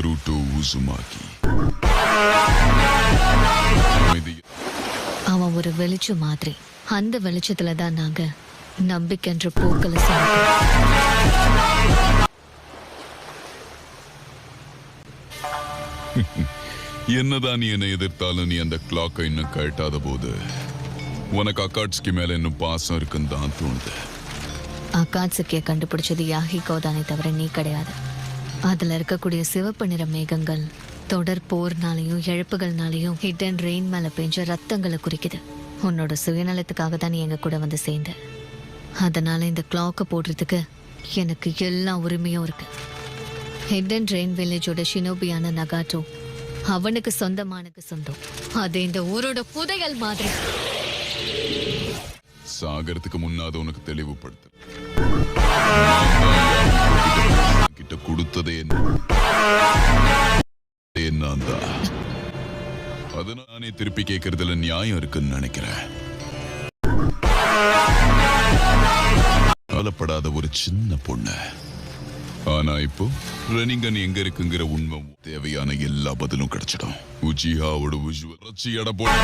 Naruto Uzumaki. அவன் ஒரு வெளிச்சம் மாதிரி. அந்த வெளிச்சத்துல தான் நாங்க நம்பிக்கைன்ற பூக்களை என்னதான் நீ என்னை எதிர்த்தாலும் நீ அந்த கிளாக்கை இன்னும் கழட்டாத போது உனக்கு அக்காட்ஸ்கி மேல இன்னும் பாசம் இருக்குன்னு தான் தோணுது. அக்காட்சுக்கிய கண்டுபிடிச்சது யாஹிகோ தானே தவிர நீ கிடையாது. அதுல இருக்கக்கூடிய சிவப்பு நிற மேகங்கள் தொடர் போர்னாலையும் இழப்புகள்னாலையும் ஹிடன் ரெயின் மேல பெஞ்ச ரத்தங்களை குறிக்குது. உன்னோட சுயநலத்துக்காக தான் நீ எங்க கூட வந்து சேர்ந்த. அதனால இந்த கிளாக்கை போடுறதுக்கு எனக்கு எல்லா உரிமையும் இருக்கு. ஹிடன் ரெயின் வில்லேஜோட ஷினோபியான நகாட்டோ அவனுக்கு சொந்தமானக்கு சொந்தம். அது இந்த ஊரோட புதையல் மாதிரி. சாகரத்துக்கு முன்னாத உனக்கு தெளிவுபடுத்து. கிட்ட கொடுத்ததே நான் தான். அது நானே திருப்பி கேட்கறதுல நியாயம் இருக்குன்னு நினைக்கிறேன். கவலைப்படாத ஒரு சின்ன பொண்ணு. ஆனா இப்போ ரனிங்கன் எங்க இருக்குங்கிற உண்மை தேவையான எல்லா பதிலும் கிடைச்சிடும். உச்சிஹாவோட விஷுவல் ரச்சி எடை போட்டு